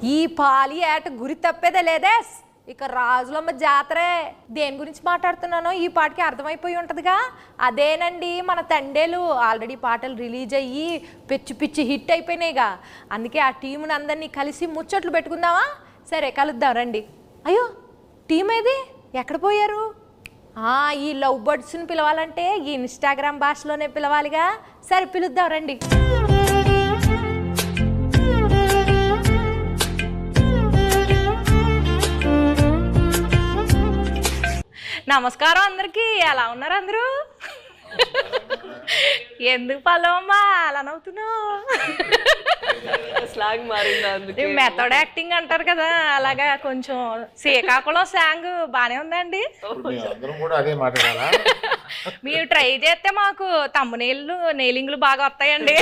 ఈ పాలి ఏట గురి తప్పేదే లేదే. ఇక రాజులమ్మ జాతరే. దేని గురించి మాట్లాడుతున్నానో ఈ పాటకి అర్థమైపోయి ఉంటుందిగా. అదేనండి మన తండేలు. ఆల్రెడీ పాటలు రిలీజ్ అయ్యి పిచ్చి పిచ్చి హిట్ అయిపోయినాయిగా. అందుకే ఆ టీంని అందరినీ కలిసి ముచ్చట్లు పెట్టుకుందామా? సరే కలుద్దాం రండి. అయ్యో టీం ఏది, ఎక్కడ పోయారు? ఈ లవ్ బర్డ్స్ని పిలవాలంటే ఈ ఇన్స్టాగ్రామ్ భాషలోనే పిలవాలిగా. సరే పిలుద్దాం రండి. నమస్కారం అందరికీ. ఎలా ఉన్నారు అందరూ? ఎందుకు పల్లవమ్మా అలా నవ్వుతున్నావు? స్లాంగ్ మారింది, మెథడ్ యాక్టింగ్ అంటారు కదా, అలాగా కొంచెం శ్రీకాకుళం స్లాంగ్ బానే ఉందండి. మీరు ట్రై చేస్తే మాకు తమ్మునీళ్ళు నెయిలింగ్లు బాగా వస్తాయండి.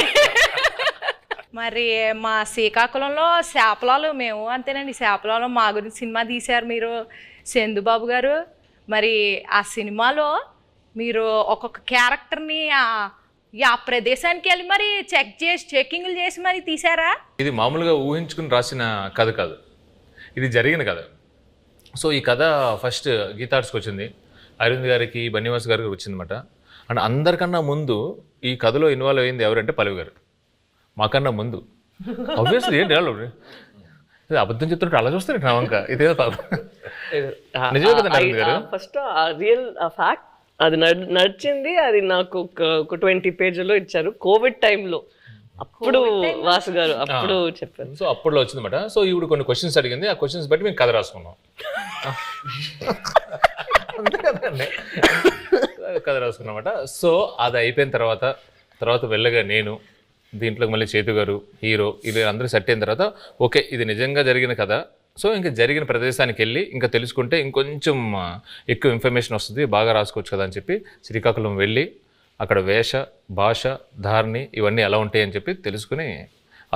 మరి మా శ్రీకాకుళంలో శాపలాలు మేము అంతేనండి. శాపలాలు మా గురించి సినిమా తీశారు మీరు, చందుబాబు గారు. మరి ఆ సినిమాలో మీరు ఒక్కొక్క క్యారెక్టర్ని ఆ ప్రదేశానికి వెళ్ళి మరి చెకింగ్లు చేసి మరి తీసారా? ఇది మామూలుగా ఊహించుకుని రాసిన కథ కాదు, ఇది జరిగిన కథ. సో ఈ కథ ఫస్ట్ గీతార్ట్స్కి వచ్చింది, అరవింద్ గారికి, బన్నీవాస్ గారికి వచ్చిందన్నమాట. అండ్ అందరికన్నా ముందు ఈ కథలో ఇన్వాల్వ్ అయింది ఎవరంటే పల్లవి గారు. మాకన్నా ముందు ఆబ్వియస్లీ ఏంటి అబద్ధం చెప్తుంటే అలా చూస్తారు నా వంక. ఇదే నిజమే కదా ఫస్ట్ రియల్ ఫ్యాక్ట్. అది నడిచింది. అది నాకు ఒక 20 పేజీలో ఇచ్చారు కోవిడ్ టైంలో. అప్పుడు వాసు గారు అప్పుడు చెప్పారు. సో అప్పుడులో వచ్చిందన్నమాట. సో ఇప్పుడు కొన్ని క్వశ్చన్స్ అడిగింది, ఆ క్వశ్చన్స్ బట్టి మేము కథ రాసుకున్నాం. కథ రాసుకున్నామట. సో అది అయిపోయిన తర్వాత వెళ్ళగా నేను దీంట్లోకి మళ్ళీ చేతు గారు హీరో ఇది అందరూ సెట్ అయిన తర్వాత ఓకే ఇది నిజంగా జరిగిన కథ. సో ఇంకా జరిగిన ప్రదేశానికి వెళ్ళి ఇంకా తెలుసుకుంటే ఇంకొంచెం ఎక్కువ ఇన్ఫర్మేషన్ వస్తుంది, బాగా రాసుకోవచ్చు కదా అని చెప్పి శ్రీకాకుళం వెళ్ళి అక్కడ వేష భాష ధారణి ఇవన్నీ ఎలా ఉంటాయి అని చెప్పి తెలుసుకుని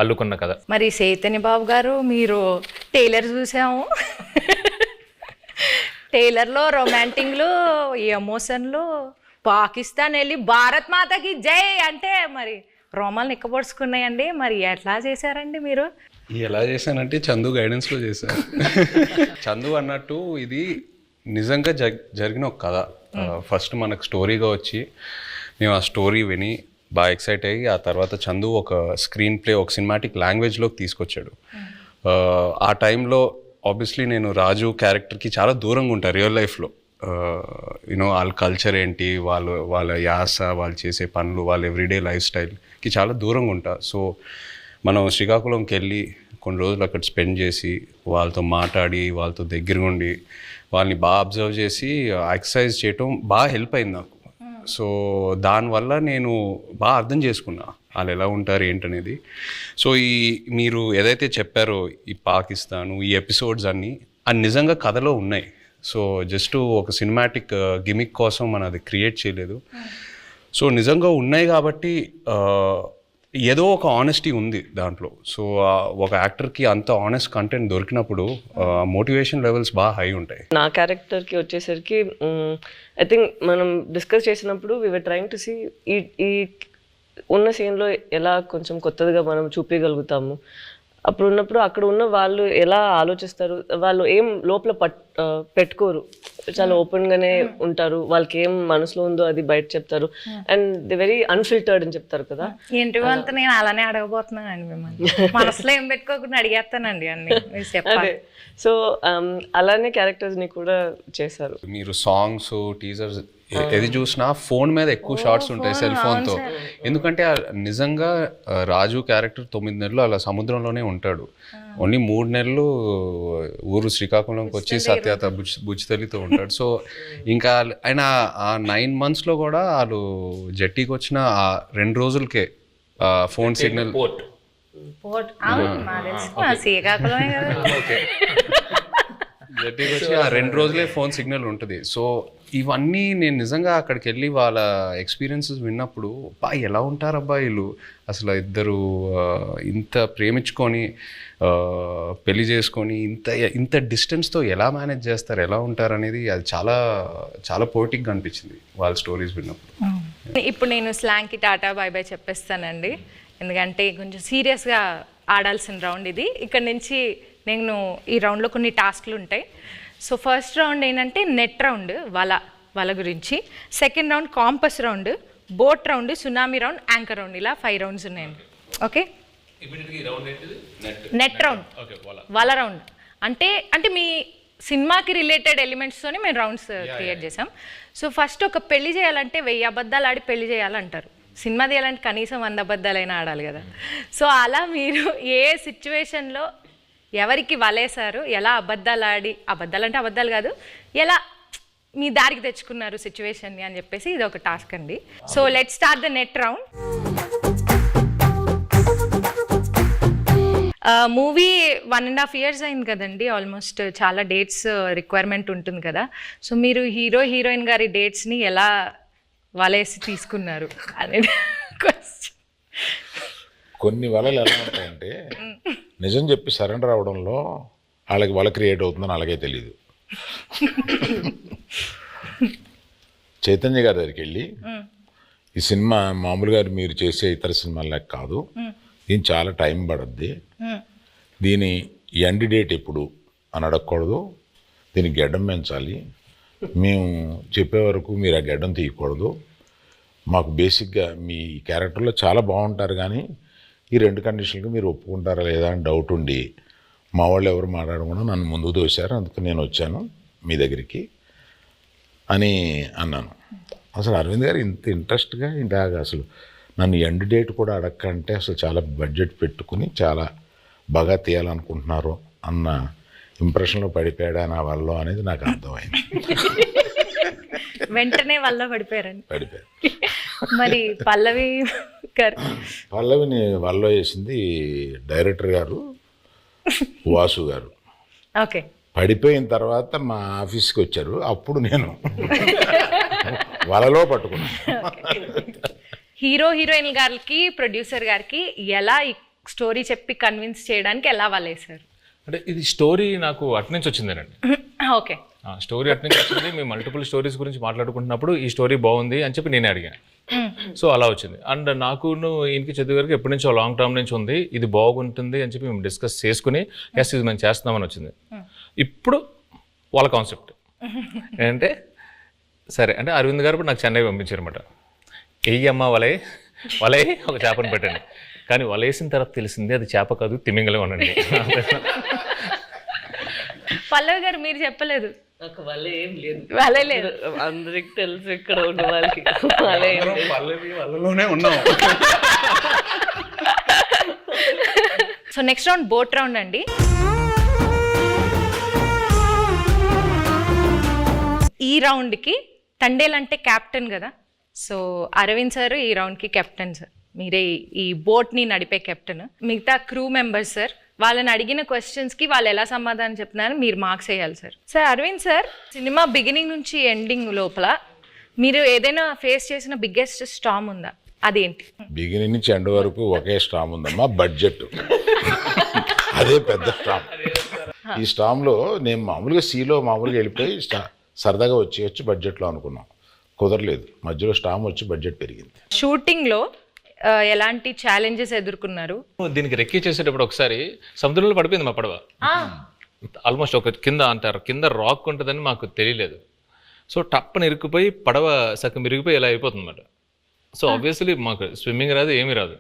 అల్లుకున్న కథ. మరి చైతన్య బాబు గారు మీరు టైలర్ చూసాము. టైలర్లో రొమాంటిక్లు, ఎమోషన్లు, పాకిస్తాన్ వెళ్ళి భారత్ మాతకి జై అంటే మరి రోమాలు నిక్కబొడుచుకున్నాయండి. మరి ఎట్లా చేశారండి మీరు? ఎలా చేశానంటే చందు గైడెన్స్లో చేశాను. చందు అన్నట్టు ఇది నిజంగా జరిగిన ఒక కథ. ఫస్ట్ మనకు స్టోరీగా వచ్చి మేము ఆ స్టోరీ విని బాగా ఎక్సైట్ అయ్యి ఆ తర్వాత చందు ఒక స్క్రీన్ ప్లే ఒక సినిమాటిక్ లాంగ్వేజ్లోకి తీసుకొచ్చాడు. ఆ టైంలో ఆబ్వియస్లీ నేను రాజు క్యారెక్టర్కి చాలా దూరంగా ఉంటాను రియల్ లైఫ్లో. యూనో వాళ్ళ కల్చర్ ఏంటి, వాళ్ళ యాస, వాళ్ళు చేసే పనులు, వాళ్ళ ఎవ్రీడే లైఫ్ స్టైల్కి చాలా దూరంగా ఉంటా. సో మనం శ్రీకాకుళంకి వెళ్ళి కొన్ని రోజులు అక్కడ స్పెండ్ చేసి వాళ్ళతో మాట్లాడి వాళ్ళతో దగ్గరగా ఉండి వాళ్ళని బాగా అబ్జర్వ్ చేసి ఎక్సర్సైజ్ చేయటం బాగా హెల్ప్ అయింది నాకు. సో దానివల్ల నేను బాగా అర్థం చేసుకున్నా వాళ్ళు ఎలా ఉంటారు ఏంటనేది. సో మీరు ఏదైతే చెప్పారో ఈ పాకిస్తాను ఈ ఎపిసోడ్స్ అన్నీ అది నిజంగా కథలో ఉన్నాయి. సో జస్ట్ ఒక సినిమాటిక్ గిమిక్ కోసం మనం అది క్రియేట్ చేయలేదు. సో నిజంగా ఉన్నాయి కాబట్టి ఏదో ఒక ఆనెస్టీ ఉంది దాంట్లో. సో ఒక యాక్టర్కి అంత ఆనెస్ట్ కంటెంట్ దొరికినప్పుడు మోటివేషన్ లెవెల్స్ బాగా హై ఉంటాయి. నా క్యారెక్టర్కి వచ్చేసరికి ఐ థింక్ మనం డిస్కస్ చేసినప్పుడు we were trying to see ఈ ఉన్న సీన్లో ఎలా కొంచెం కొత్తదిగా మనం చూపించగలుగుతాము. అప్పుడు ఉన్నప్పుడు అక్కడ ఉన్న వాళ్ళు ఎలా ఆలోచిస్తారు, వాళ్ళు ఏం లోపల పెట్టుకోరు, చాలా ఓపెన్గానే ఉంటారు. వాళ్ళకి ఏం మనసులో ఉందో అది బయట చెప్తారు. అండ్ ది వెరీ అన్ఫిల్టర్డ్ అని చెప్తారు కదా. ఏంటి అంతా నేను అలానే అడగబోతున్నానండి మిమ్మల్ని. మనసులో ఏం పెట్టుకోకుండా అడిగేస్తానండి అన్ని. అదే సో అలానే క్యారెక్టర్స్ని కూడా చేశారు. మీరు సాంగ్స్ టీజర్స్ ఏది చూసినా ఫోన్ మీద ఎక్కువ షార్ట్స్ ఉంటాయి సెల్ ఫోన్తో. ఎందుకంటే నిజంగా రాజు క్యారెక్టర్ 9 నెలలు అలా సముద్రంలోనే ఉంటాడు. ఓన్లీ 3 నెలలు ఊరు శ్రీకాకుళంకి వచ్చి సత్యత బుజ్జితల్లితో ఉంటాడు. సో ఇంకా ఆయన ఆ 9 monthsలో కూడా వాళ్ళు జట్టీకి వచ్చిన ఆ 2 రోజులకే ఫోన్ సిగ్నల్ జట్టీకి వచ్చి ఆ 2 రోజులే ఫోన్ సిగ్నల్ ఉంటుంది. సో ఇవన్నీ నేను నిజంగా అక్కడికి వెళ్ళి వాళ్ళ ఎక్స్పీరియన్సెస్ విన్నప్పుడు ఎలా ఉంటారు అబ్బాయిలు అసలు ఇద్దరు ఇంత ప్రేమించుకొని పెళ్లి చేసుకొని ఇంత డిస్టెన్స్తో ఎలా మేనేజ్ చేస్తారు, ఎలా ఉంటారు అనేది అది చాలా చాలా పోయిటిక్గా అనిపించింది వాళ్ళ స్టోరీస్ విన్నప్పుడు. ఇప్పుడు నేను స్లాంగ్కి టాటా బై బై చెప్పేస్తానండి, ఎందుకంటే కొంచెం సీరియస్గా ఆడాల్సిన రౌండ్ ఇది. ఇక్కడ నుంచి నేను ఈ రౌండ్లో కొన్ని టాస్క్లు ఉంటాయి. సో ఫస్ట్ రౌండ్ ఏంటంటే నెట్ రౌండ్, వల గురించి. Second round campus round, boat round, tsunami round, anchor round, ఇలా 5 రౌండ్స్ ఉన్నాయండి. ఓకే, నెట్ రౌండ్, వల రౌండ్ అంటే మీ సినిమాకి రిలేటెడ్ ఎలిమెంట్స్తోనే మేము రౌండ్స్ క్రియేట్ చేసాం. సో ఫస్ట్ ఒక పెళ్లి చేయాలంటే 1000 అబద్ధాలు ఆడి పెళ్లి చేయాలంటారు. సినిమా తీయాలంటే కనీసం 100 అబద్ధాలైనా ఆడాలి కదా. సో అలా మీరు ఏ సిచ్యువేషన్లో ఎవరికి వలేశారు, ఎలా అబద్ధాలు ఆడి, అబద్ధాలు అంటే అబద్ధాలు కాదు, ఎలా మీ దారికి తెచ్చుకున్నారు సిచ్యువేషన్ని అని చెప్పేసి ఇది ఒక టాస్క్ అండి. So let's start the net round. Movie 1.5 years అయింది కదండి, ఆల్మోస్ట్ చాలా డేట్స్ రిక్వైర్మెంట్ ఉంటుంది కదా. సో మీరు హీరోయిన్ గారి డేట్స్ని ఎలా వలేసి తీసుకున్నారు అనేది క్వశ్చన్. కొన్ని వలలు ఎలా ఉంటాయంటే నిజం చెప్పి సరెండర్ అవడంలో వాళ్ళకి వల క్రియేట్ అవుతుందని అలాగే తెలియదు. చైతన్య గారి దగ్గరికి వెళ్ళి ఈ సినిమా మామూలుగా మీరు చేసే ఇతర సినిమాలకు కాదు, దీని చాలా టైం పడుద్ది, దీని ఎండ్ డేట్ ఎప్పుడు అని అడగకూడదు, దీనికి గడ్డం పెంచాలి, మేము చెప్పే వరకు మీరు ఆ గడ్డం తీయకూడదు, మాకు బేసిక్గా మీ క్యారెక్టర్లో చాలా బాగుంటారు కానీ ఈ 2 కండిషన్లకు మీరు ఒప్పుకుంటారా లేదా అని డౌట్ ఉండి మా వాళ్ళు ఎవరు మాట్లాడకుండా నన్ను ముందుకు తోశారు, అందుకు నేను వచ్చాను మీ దగ్గరికి అని అన్నాను. అసలు అరవింద్ గారు ఇంత ఇంట్రెస్ట్గా ఇలాగ అసలు నన్ను ఎండ్ డేట్ కూడా అడగకంటే అసలు చాలా బడ్జెట్ పెట్టుకుని చాలా బాగా తీయాలనుకుంటున్నారు అన్న ఇంప్రెషన్లో పడిపోయాడా నా వల్ల అనేది నాకు అర్థమైంది. వెంటనే వల్ల పడిపోయారు. మరి పల్లవిని వల్ల వేసింది డైరెక్టర్ గారు వాసు గారు. ఓకే, పడిపోయిన తర్వాత మా ఆఫీస్కి వచ్చారు, అప్పుడు నేను వలలో పట్టుకున్నాను. హీరోయిన్ గారికి ప్రొడ్యూసర్ గారికి ఎలా ఈ స్టోరీ చెప్పి కన్విన్స్ చేయడానికి ఎలా వలేశారు? అంటే ఇది స్టోరీ నాకు అట్నుంచి వచ్చిందేనండి. ఓకే, స్టోరీ అట్నుంచి వచ్చింది. మేము మల్టిపుల్ స్టోరీస్ గురించి మాట్లాడుకుంటున్నప్పుడు ఈ స్టోరీ బాగుంది అని చెప్పి నేనే అడిగాను. సో అలా వచ్చింది. అండ్ నాకును ఈయనకి చదువు గారికి ఎప్పటి నుంచో లాంగ్ టర్మ్ నుంచి ఉంది, ఇది బాగుంటుంది అని చెప్పి మేము డిస్కస్ చేసుకుని ఎస్ ఇది మేము చేస్తున్నామని వచ్చింది. ఇప్పుడు వాళ్ళ కాన్సెప్ట్ ఏంటంటే సరే అంటే అరవింద్ గారు నాకు చెన్నై పంపించారన్నమాట. అమ్మ వలే ఒక చేపను పెట్టండి, కానీ వలేసిన తర్వాత తెలిసింది అది చేప కాదు తిమింగలం అనండి. పల్లవి గారు మీరు చెప్పలేదు. నాకు వల్ల ఏం లేదు, వలే లేదు, అందరికి తెలుసు ఇక్కడ ఉన్న వాళ్ళకి వల్ల ఏం లేదు. వాళ్ళలోనే ఉన్నాం. So next round boat round అండి. ఈ రౌండ్కి తండేల్ అంటే క్యాప్టెన్ కదా, సో అరవింద్ సార్ ఈ రౌండ్కి కెప్టెన్ సార్, మీరే ఈ బోట్ని నడిపే కెప్టెన్. మిగతా క్రూ మెంబర్స్ సార్, వాళ్ళని అడిగిన క్వశ్చన్స్కి వాళ్ళు ఎలా సమాధానం చెప్తున్నారో మీరు మార్క్స్ వేయాలి sir. Sir Aravind sir, cinema beginning నుంచి ఎండింగ్ లోపల మీరు ఏదైనా ఫేస్ చేసిన బిగ్గెస్ట్ స్టామ్ ఉందా? అదేంటి? బిగినింగ్ నుంచి ఎండ్ వరకు ఒకే స్టామ్ ఉందమ్మా, బడ్జెట్. అదే పెద్ద స్టామ్. ఈ స్టామ్లో నేను మామూలుగా సీలో మామూలుగా వెళ్ళిపోయి సరదాగా వచ్చి బడ్జెట్లో అనుకున్నాం, కుదరలేదు. మధ్యలో స్టామ్ వచ్చి బడ్జెట్ పెరిగింది. షూటింగ్లో ఎలాంటి ఛాలెంజెస్ ఎదుర్కొన్నారు? దీనికి రెక్కి చేసేటప్పుడు ఒకసారి సముద్రంలో పడిపోయింది మా పడవ. ఆల్మోస్ట్ ఒక కింద రాక్ ఉంటుందని మాకు తెలియలేదు. సో టప్పని ఇరుక్కుపోయి పడవ సగం ఇరిగిపోయి ఇలా అయిపోతుంది అన్నమాట. సో ఆబ్వియస్లీ మాకు స్విమ్మింగ్ రాదు, ఏమీ రాదు.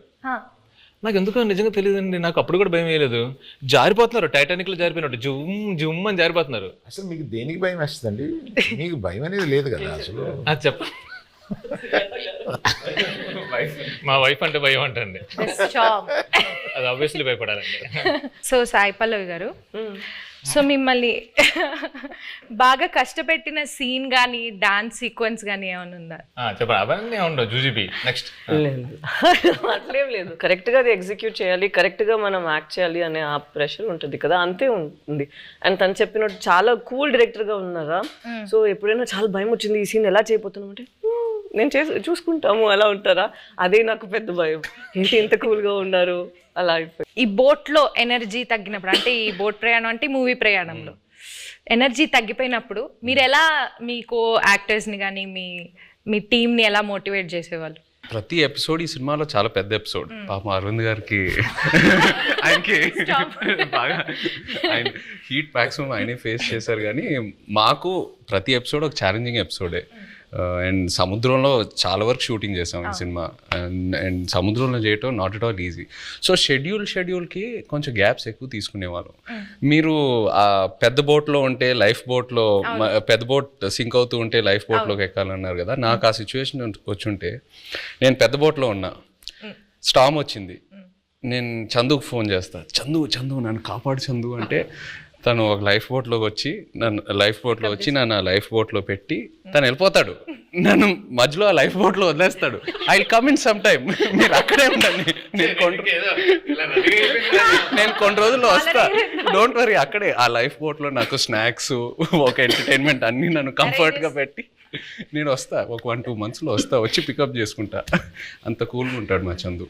నాకు ఎందుకో నిజంగా తెలియదండి, నాకు అప్పుడు కూడా భయం వేయలేదు. జారిపోతున్నారు, టైటానిక్లో జారిపోయినట్టు జుమ్ అని జారిపోతున్నారు. అసలు మీకు దేనికి భయం వేస్తుందండి? మీకు భయం అనేది లేదు కదా అసలు. అది చెప్ప మా వైఫ్ అంటే భయం అంటండి, అది ఆబ్వియస్లీ భయపడాలండి. సో సాయి పల్లవి గారు, సో మిమ్మల్ని బాగా కష్టపెట్టిన సీన్ కానీ డాన్స్ సీక్వెన్స్ కానీ ఏమైనా ఉందా? చెప్పండి. అవన్నీ ఉండవు జూజీబీ. నెక్స్ట్ అట్లేం లేదు, కరెక్ట్గా అది ఎగ్జిక్యూట్ చేయాలి, కరెక్ట్గా మనం యాక్ట్ చేయాలి అనే ఆ ప్రెషర్ ఉంటుంది కదా, అంతే ఉంటుంది. అండ్ తను చెప్పినట్టు చాలా కూల్ డైరెక్టర్గా ఉన్నారా. సో ఎప్పుడైనా చాలా భయం వచ్చింది ఈ సీన్ ఎలా చేయబోతున్నాం అంటే నేను చూసుకుంటాము అలా ఉంటారా, అదే నాకు పెద్ద భయం. ఏంటి ఇంత కూల్గా ఉన్నారు అలా అయిపోయి. ఈ బోట్లో ఎనర్జీ తగ్గినప్పుడు, అంటే ఈ బోట్ ప్రయాణం అంటే మూవీ ప్రయాణంలో ఎనర్జీ తగ్గిపోయినప్పుడు మీరు ఎలా మీ కో యాక్టర్స్ని కానీ మీ టీంని ఎలా మోటివేట్ చేసేవాళ్ళు? ప్రతి ఎపిసోడ్ ఈ సినిమాలో చాలా పెద్ద ఎపిసోడ్. పాపం అరవింద్ గారికి ఆయనకి బాగా ఆయన హీట్ మ్యాక్సిమం ఆయనే ఫేస్ చేశారు. కానీ మాకు ప్రతి ఎపిసోడ్ ఒక ఛాలెంజింగ్ ఎపిసోడే. అండ్ సముద్రంలో చాలా వరకు షూటింగ్ చేసాం ఈ సినిమా. అండ్ సముద్రంలో చేయటం not at all easy. So షెడ్యూల్కి కొంచెం గ్యాప్స్ ఎక్కువ తీసుకునేవాళ్ళం. మీరు ఆ పెద్ద బోట్లో ఉంటే లైఫ్ బోట్లో, పెద్ద బోట్ సింక్ అవుతూ ఉంటే లైఫ్ బోట్లోకి ఎక్కాలన్నారు కదా. నాకు ఆ సిచ్యువేషన్ వచ్చుంటే, నేను పెద్ద బోట్లో ఉన్నా, స్టామ్ వచ్చింది, నేను చందుకు ఫోన్ చేస్తా, చందు నన్ను కాపాడు చందు అంటే, తను ఒక లైఫ్ బోట్లోకి వచ్చి నన్ను లైఫ్ బోట్లో పెట్టి తను వెళ్ళిపోతాడు. నన్ను మధ్యలో ఆ లైఫ్ బోట్లో వదిలేస్తాడు. I will come in some time, మీరు అక్కడే ఉండండి, నేను కొన్ని రోజుల్లో వస్తా, డోంట్ వరీ. అక్కడే ఆ లైఫ్ బోట్లో నాకు స్నాక్స్, ఒక ఎంటర్టైన్మెంట్ అన్నీ నన్ను కంఫర్ట్గా పెట్టి నేను వస్తా. ఒక 1-2 monthsలో వస్తా, వచ్చి పికప్ చేసుకుంటా. అంత కూల్గా ఉంటాడు మా చందు.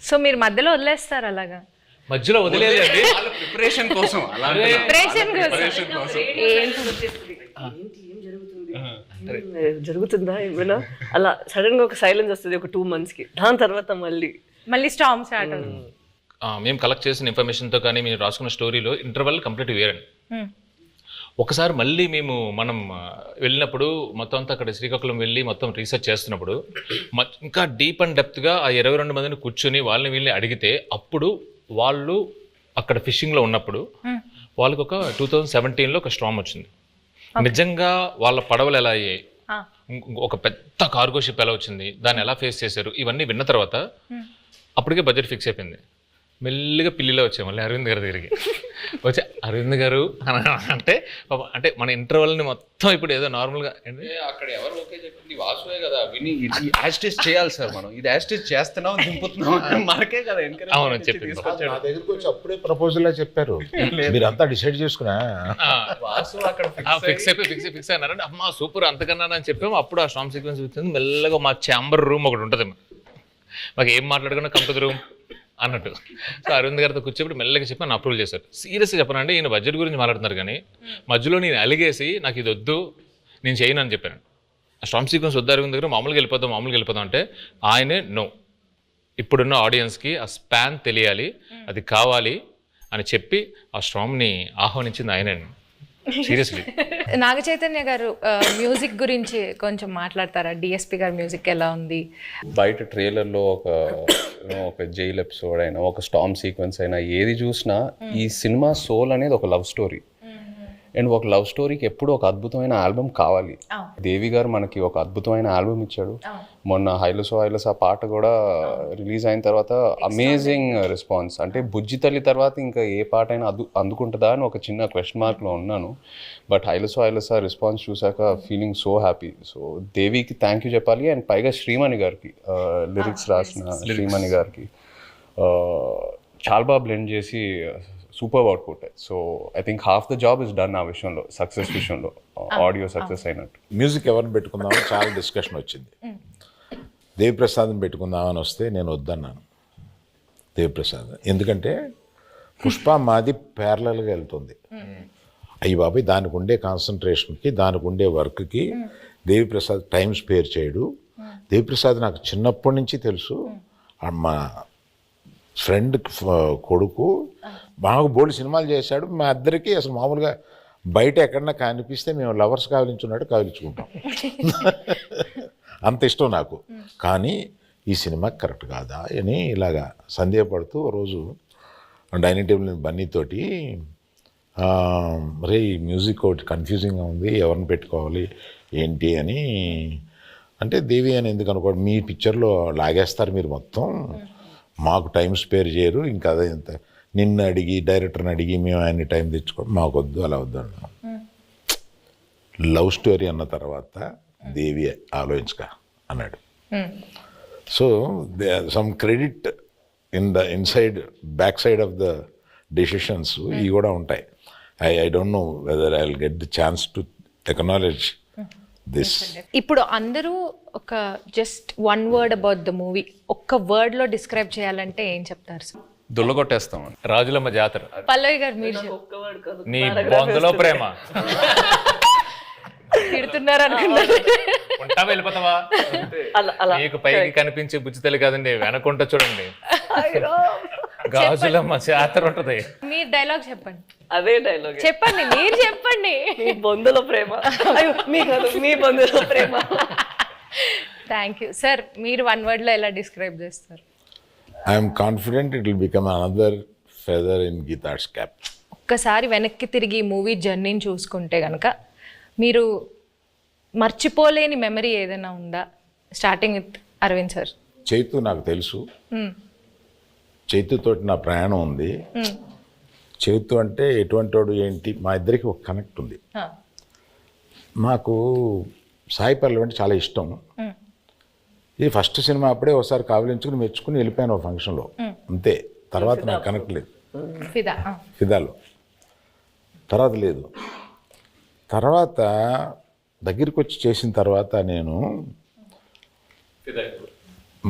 సో మీరు మధ్యలో వదిలేస్తారు అలాగా? మధ్యలో వదిలేదండి, ప్రిపరేషన్ కోసం జరుగుతుందా ఏమైనా అలా సడన్ గా ఒక సైలెన్స్ వస్తుంది ఒక 2 monthsకి. దాని తర్వాత మళ్ళీ స్టామ్ స్టార్ట్ అవుతుంది. మేము కలెక్ట్ చేసిన ఇన్ఫర్మేషన్తో కానీ మేము రాసుకున్న స్టోరీలో ఇంటర్వల్ కంప్లీట్ వేరండి. ఒకసారి మళ్ళీ మనం వెళ్ళినప్పుడు మొత్తం అంతా అక్కడ శ్రీకాకుళం వెళ్ళి మొత్తం రీసెర్చ్ చేస్తున్నప్పుడు ఇంకా డీప్ అండ్ డెప్త్గా ఆ 22 మందిని కూర్చొని వాళ్ళని వీళ్ళని అడిగితే, అప్పుడు వాళ్ళు అక్కడ ఫిషింగ్లో ఉన్నప్పుడు వాళ్ళకి ఒక 2017లో ఒక స్టార్మ్ వచ్చింది. నిజంగా వాళ్ళ పడవలు ఎలా అయ్యాయి, ఒక పెద్ద కార్గో షిప్ ఎలా వచ్చింది, దాన్ని ఎలా ఫేస్ చేశారు, ఇవన్నీ విన్న తర్వాత అప్పటికే బడ్జెట్ ఫిక్స్ అయిపోయింది. మెల్లిగా పిల్లిలో వచ్చాము మళ్ళీ అరవింద్ గారి దగ్గరికి. వచ్చి అరవింద్ గారు అంటే మన ఇంటర్వల్ని మొత్తం ఇప్పుడు ఏదో నార్మల్గా అక్కడ ఎవరు ఓకే చెప్పింది వాసువే కదా, విని యాస్టేజ్ చేయాలి సార్, మనం ఇది యాస్టేజ్ చేస్తున్నాం దింపుతున్నాం మనకే కదా. అవును చెప్పింది. నా దగ్గరికి వచ్చి అప్పుడే ప్రపోజల్ చెప్పారు, మీరంతా డిసైడ్ చేసుకున్నా వాసు అక్కడ ఫిక్స్ అయినారంటే అమ్మా సూపర్ అంతకన్నా అని చెప్పాము. అప్పుడు ఆ స్టార్మ్ సీక్వెన్స్ వచ్చింది. మెల్లగా మా ఛాంబర్ రూమ్ ఒకటి ఉంటుంది, మాకు ఏం మాట్లాడుకున్నా కంప్యూటర్ రూమ్ అన్నట్టు. సో అరవింద్ గారితో కూర్చోబెట్టి మెల్లగా చెప్పి నన్ను అప్రూవల్ చేశారు. సీరియస్గా చెప్పనండి, ఈయన బడ్జెట్ గురించి మాట్లాడుతున్నారు కానీ మధ్యలో నేను అలిగేసి నాకు ఇది వద్దు నేను చేయను అని చెప్పాను. ఆ స్టార్మ్ సీక్వెన్స్ వద్దు అరవింద్ దగ్గర, మామూలుగా వెళ్ళిపోతాం అంటే ఆయనే నో, ఇప్పుడున్న ఆడియన్స్కి ఆ స్పాన్ తెలియాలి, అది కావాలి అని చెప్పి ఆ స్టార్మ్ని ఆహ్వానించింది ఆయనండి. సీరియస్లీ. నాగ చైతన్య గారు మ్యూజిక్ గురించి కొంచెం మాట్లాడతారా? డిఎస్పి గారి మ్యూజిక్ ఎలా ఉంది? బయట ట్రైలర్లో ఒక జైల్ ఎపిసోడ్ అయినా, ఒక స్టార్మ్ సీక్వెన్స్ అయినా, ఏది చూసినా ఈ సినిమా సోల్ అనేది ఒక లవ్ స్టోరీ. అండ్ ఒక లవ్ స్టోరీకి ఎప్పుడు ఒక అద్భుతమైన ఆల్బమ్ కావాలి. దేవి గారు మనకి ఒక అద్భుతమైన ఆల్బమ్ ఇచ్చాడు. మొన్న హైలసో పాట కూడా రిలీజ్ అయిన తర్వాత అమేజింగ్ రెస్పాన్స్. అంటే బుజ్జి తల్లి తర్వాత ఇంకా ఏ పాట అయినా అందుకుంటుందా అని ఒక చిన్న క్వశ్చన్ మార్క్లో ఉన్నాను. బట్ హైలసో రెస్పాన్స్ చూసాక ఫీలింగ్ సో హ్యాపీ. సో దేవికి థ్యాంక్ యూ చెప్పాలి. అండ్ పైగా శ్రీమణి గారికి, లిరిక్స్ రాసిన శ్రీమణి గారికి చాలా బాగా బ్లెండ్ చేసి super output. So I think half the job is done ఆ విషయంలో, సక్సెస్ విషయంలో, ఆడియో సక్సెస్ అయినట్టు. మ్యూజిక్ ఎవరిని పెట్టుకుందామని చాలా డిస్కషన్ వచ్చింది. దేవిప్రసాద్ని పెట్టుకుందామని వస్తే నేను వద్దన్నాను దేవిప్రసాద్. ఎందుకంటే పుష్ప మాది ప్యారలల్గా వెళ్తుంది. అయ్యి బాబాయ్ దానికి ఉండే కాన్సన్ట్రేషన్కి, దానికి ఉండే వర్క్కి దేవిప్రసాద్ టైం స్పేర్ చేయడు. దేవిప్రసాద్ నాకు చిన్నప్పటి నుంచి తెలుసు. మా ఫ్రెండ్ కొడుకు బాగా బోల్డ్ సినిమాలు చేశాడు. మా ఇద్దరికి అసలు మామూలుగా బయట ఎక్కడన్నా కనిపిస్తే మేము లవర్స్ కావలించున్నట్టు కావలించుకుంటాం. అంత ఇష్టం నాకు. కానీ ఈ సినిమా కరెక్ట్ కాదా అని ఇలాగా సందేహపడుతూ రోజు డైనింగ్ టేబుల్ బన్నీతోటి మరే ఈ మ్యూజిక్ ఒకటి కన్ఫ్యూజింగ్గా ఉంది, ఎవరిని పెట్టుకోవాలి ఏంటి అని అంటే, దేవి అని ఎందుకు అనుకోండి, మీ పిక్చర్లో లాగేస్తారు మీరు మొత్తం, మాకు టైం స్పేర్ చేయరు, ఇంకా అదే ఇంత నిన్ను అడిగి డైరెక్టర్ని అడిగి మేము ఆయన్ని టైం తెచ్చుకోండి, మాకు వద్దు, అలా వద్దు అన్నాం. లవ్ స్టోరీ అన్న తర్వాత దేవి ఆలోచించక అన్నాడు. So some credit inside back side of the decisions ఇవి కూడా ఉంటాయి. I don't know whether I will get the chance to acknowledge this. ఇప్పుడు అందరూ ఒక just 1 word about the movie ఒక్క వర్డ్ లో డిస్క్రైబ్ చేయాలంటే ఏం చెప్తారు సార్? దుల్లగొట్టేస్తాం. రాజులమ్మ జాతర. పల్లవి గారు మీరు నీ బొందలో ప్రేమ. తిడుతున్నారు అనుకున్నాను. ఉంటావా వెళ్ళిపోతావా? అలా అలా మీకు పైకి కనిపించే బుజ్జి తల్లి కాదండి, వెనకుంటా చూడండి గాజులమ్మ చేతర ఉంటది. మీరు డైలాగ్ చెప్పండి. అదే డైలాగ్ చెప్పండి, మీరు చెప్పండి. మీ బొందులో ప్రేమ. అయ్యో, మీ కాదు, మీ బొందులో ప్రేమ. Thank you sir. మీరు 1 word లో ఎలా డిస్క్రైబ్ చేస్తారు? I'm confident it will become another feather in Geetha Arts cap. ఒక్కసారి వెనక్కి తిరిగి మూవీ జర్నీని చూసుకుంటే కనుక మీరు మర్చిపోలేని మెమరీ ఏదైనా ఉందా? Starting with Aravind sir. Chaitu నాకు తెలుసు, చైతుతోటి నా ప్రయాణం ఉంది. చైతు అంటే ఎటువంటి వాడు ఏంటి, మా ఇద్దరికి ఒక కనెక్ట్ ఉంది. నాకు సాయి పల్లవి అంటే చాలా ఇష్టం. ఇది ఫస్ట్ సినిమా అప్పుడే ఒకసారి కావలించుకుని మెచ్చుకుని వెళ్ళిపోయాను ఒక ఫంక్షన్లో, అంతే. తర్వాత నాకు కనెక్ట్ లేదు. ఫిదాలో తర్వాత లేదు. తర్వాత దగ్గరికి వచ్చి చేసిన తర్వాత నేను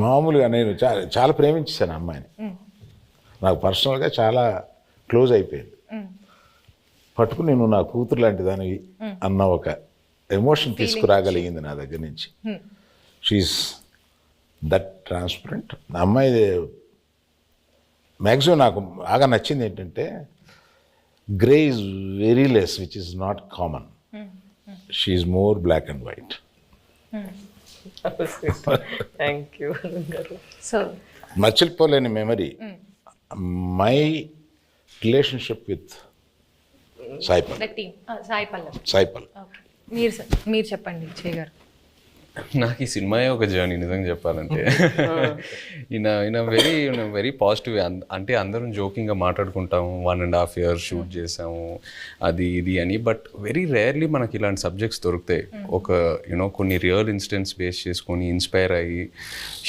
మామూలుగా నేను చాలా ప్రేమించేసాను ఆ అమ్మాయిని. నాకు పర్సనల్గా చాలా క్లోజ్ అయిపోయింది. పట్టుకుని నేను నా కూతురు లాంటి దానివి అన్న ఒక ఎమోషన్ తీసుకురాగలిగింది నా దగ్గర నుంచి. She's that transparent. నా అమ్మాయి మ్యాక్సిమం నాకు బాగా నచ్చింది ఏంటంటే grey is very less, which is not common. She is more black and white. Thank you. So మర్చిపోలేని memory my relationship with Sai Pallavi. Sai Pallavi. మీరు చెప్పండి చేయ గారు. నాకు ఈ సినిమాయే ఒక జర్నీ నిజంగా చెప్పాలంటే. ఈయన వెరీ పాజిటివ్. అంటే అందరం జోకింగ్గా మాట్లాడుకుంటాము, 1.5 years షూట్ చేసాము అది ఇది అని. బట్ వెరీ రేర్లీ మనకి ఇలాంటి సబ్జెక్ట్స్ దొరుకుతాయి. ఒక కొన్ని రియల్ ఇన్సిడెంట్స్ బేస్ చేసుకొని ఇన్స్పైర్ అయ్యి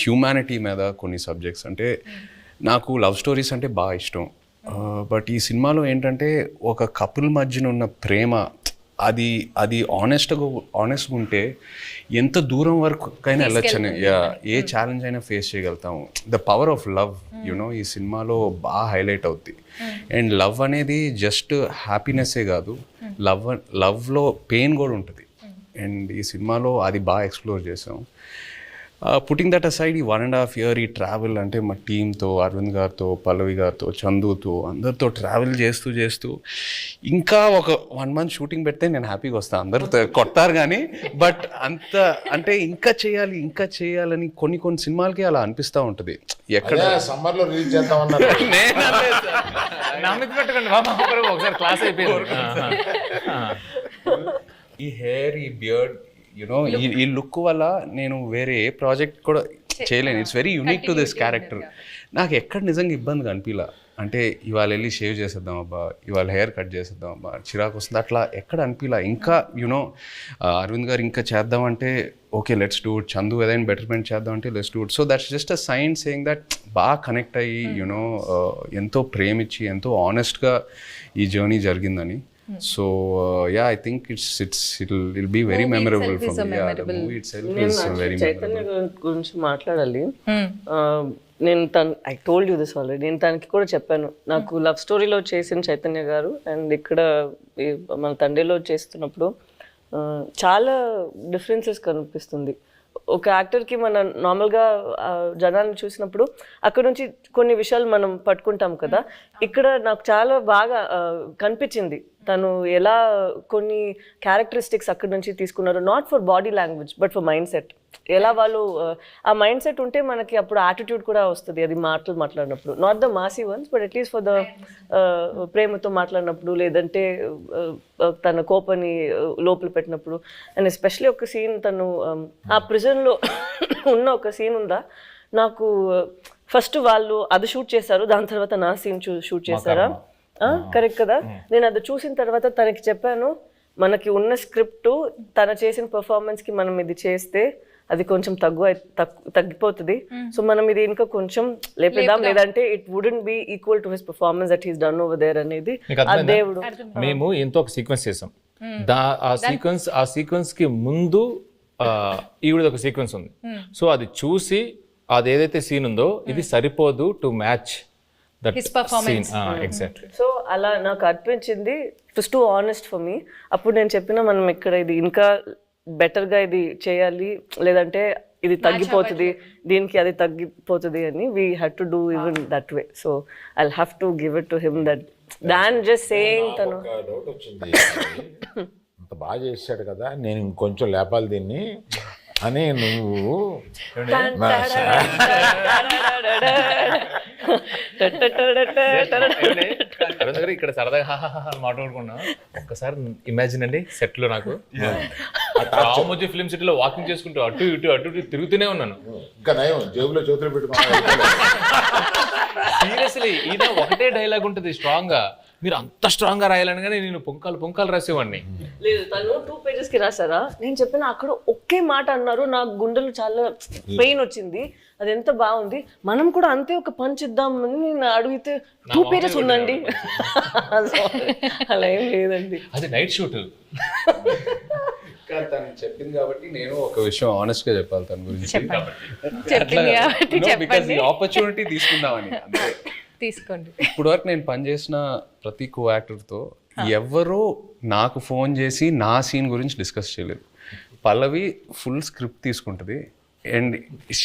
హ్యూమానిటీ మీద కొన్ని సబ్జెక్ట్స్. అంటే నాకు లవ్ స్టోరీస్ అంటే బాగా ఇష్టం. బట్ ఈ సినిమాలో ఏంటంటే ఒక కపుల్ మధ్యన ఉన్న ప్రేమ అది ఆనెస్ట్గా ఉంటే ఎంత దూరం వరకైనా వెళ్ళొచ్చని, ఏ ఛాలెంజ్ అయినా ఫేస్ చేయగలుగుతాము. ద పవర్ ఆఫ్ లవ్ ఈ సినిమాలో బాగా హైలైట్ అవుద్ది. అండ్ లవ్ అనేది జస్ట్ హ్యాపీనెస్సే కాదు, లవ్లో పెయిన్ కూడా ఉంటుంది. అండ్ ఈ సినిమాలో అది బాగా ఎక్స్ప్లోర్ చేసాం. పుట్టింగ్ దట్ అసైడ్, ఈ 1.5 year ఈ ట్రావెల్ అంటే మా టీంతో, అరవింద్ గారితో, పల్లవి గారితో, చందుతో, అందరితో ట్రావెల్ చేస్తూ ఇంకా ఒక 1 month షూటింగ్ పెడితే నేను హ్యాపీగా వస్తాను. అందరూ కొట్టారు కానీ, బట్ అంత అంటే ఇంకా చేయాలని కొన్ని సినిమాలకి అలా అనిపిస్తూ ఉంటుంది. ఎక్కడ సమ్మర్లో రిలీజ్ చేద్దామన్నారు. ఒకసారి క్లాస్ అయిపోయింది. ఈ హెయిర్, ఈ బియర్డ్, ఈ లుక్ వల్ల నేను వేరే ఏ ప్రాజెక్ట్ కూడా చేయలేను. It's very unique to this character. నాకు ఎక్కడ నిజంగా ఇబ్బందిగా అనిపించలా. అంటే ఇవాళ వెళ్ళి షేవ్ చేసేద్దాం అబ్బా, ఇవాళ హెయిర్ కట్ చేసేద్దాం అబ్బా, చిరాకు వస్తుంది, అట్లా ఎక్కడ అనిపించలా. ఇంకా అరవింద్ గారు ఇంకా చేద్దామంటే okay let's do it, Chandu ఏదైనా బెటర్మెంట్ చేద్దాం అంటే let's do it. So that's just a sign saying that బాగా కనెక్ట్ అయ్యి ఎంతో ప్రేమించి ఎంతో ఆనెస్ట్గా ఈ జర్నీ జరిగిందని. So yeah, I think it'll be very memorable for me. Yeah, the movie itself is very Chaitanya గురించి మాట్లాడాలి. నేను I told you this already. నేను తనకి కూడా చెప్పాను, నాకు లవ్ స్టోరీలో చేసిన చైతన్య గారు అండ్ ఇక్కడ మన తండ్రిలో చేస్తున్నప్పుడు చాలా డిఫరెన్సెస్ కనిపిస్తుంది. ఒక యాక్టర్కి మనం నార్మల్గా జనాన్ని చూసినప్పుడు అక్కడ నుంచి కొన్ని విషయాలు మనం పట్టుకుంటాం కదా. ఇక్కడ నాకు చాలా బాగా కనిపించింది తను ఎలా కొన్ని క్యారెక్టరిస్టిక్స్ అక్కడ నుంచి తీసుకున్నారు. Not for body language but for mind set. ఎలా వాళ్ళు ఆ మైండ్ సెట్ ఉంటే మనకి అప్పుడు యాటిట్యూడ్ కూడా వస్తుంది. అది మాట్లాడినప్పుడు not the Masih once but at least for the ప్రేమతో మాట్లాడినప్పుడు, లేదంటే తన కోపాన్ని లోపల పెట్టినప్పుడు. అండ్ ఎస్పెషలీ ఒక సీన్ తను ఆ ప్రిజన్లో ఉన్న ఒక సీన్ ఉందా, నాకు ఫస్ట్ వాళ్ళు అది షూట్ చేశారు, దాని తర్వాత నా సీన్ షూట్ చేశారా, కరెక్ట్ కదా. నేను అది చూసిన తర్వాత తనకి చెప్పాను, మనకి ఉన్న స్క్రిప్ట్ తన చేసిన పర్ఫార్మెన్స్కి మనం ఇది చేస్తే అది కొంచెం తగ్గిపోతుంది. సో మనం ఇది ఇంకా కొంచెం లేపేద్దాం, లేదంటే it wouldn't be equal to his performance that he's done over there అనేది ఆ దేవుడు. మేము ఎంతో ఒక సీక్వెన్స్ చేసాం. ఆ సీక్వెన్స్ కి ముందు ఈవిడ ఒక సీక్వెన్స్ ఉంది. సో అది చూసి అది ఏదైతే సీన్ ఉందో ఇది సరిపోదు to match that His performance. Exactly. So అలా నాకు అనిపించింది it was two honest for me. అప్పుడు నేను చెప్పిన మనం ఇక్కడ ఇది ఇంకా బెటర్గా ఇది చేయాలి, లేదంటే ఇది తగ్గిపోతుంది, దీనికి అది తగ్గిపోతుంది అని we had to do even that way. So I have to give it to him that than just saying తను ఒక డౌట్ వచ్చింది, అంత బాగా చేశాడు కదా నేను ఇంకొంచెం లేపాలి దీన్ని అని నువ్వు అరుణ్ దగ్గర ఇక్కడ సరదాగా హాహాహా మాట్లాడుకున్నాం. ఒక్కసారి ఇమాజిన్ అండి, సెట్ లో నాకు రామోజీ ఫిల్మ్ సిటీలో వాకింగ్ చేసుకుంటూ అటు ఇటు తిరుగుతూనే ఉన్నాను. ఇంకా నయం జేబులో చేతులు పెట్టుకున్నాను. సీరియస్లీ ఈయన ఒకటే డైలాగ్ ఉంటుంది స్ట్రాంగ్ గా, మీరు అంత స్ట్రాంగ్ గా రాయాలని నేను పొంకాలు రాసేవాడిని. లేదు, తను 2 pages కి రాసారా, నేను చెప్పిన అక్కడ ఒకే మాట అన్నారు, నాకు గుండెలు చాలా పెయిన్ వచ్చింది, అది ఎంత బాగుంది, మనం కూడా అంతే ఒక పంచ్ ఇద్దామని నేను అడిగితే 2 pages ఉందండి. అలా ఏం లేదండి, అది నైట్ షూట్. తను చెప్పింది కాబట్టి నేను ఒక విషయం ఆనెస్ట్ గా చెప్పాలి తన గురించి. బికాజ్ ఈ ఆపర్చునిటీ తీసుకుందామని అంతే. తీసుకోండి. ఇప్పుడు వరకు నేను పనిచేసిన ప్రతి కో యాక్టర్తో ఎవరో నాకు ఫోన్ చేసి నా సీన్ గురించి డిస్కస్ చేయలేదు. పల్లవి ఫుల్ స్క్రిప్ట్ తీసుకుంటుంది and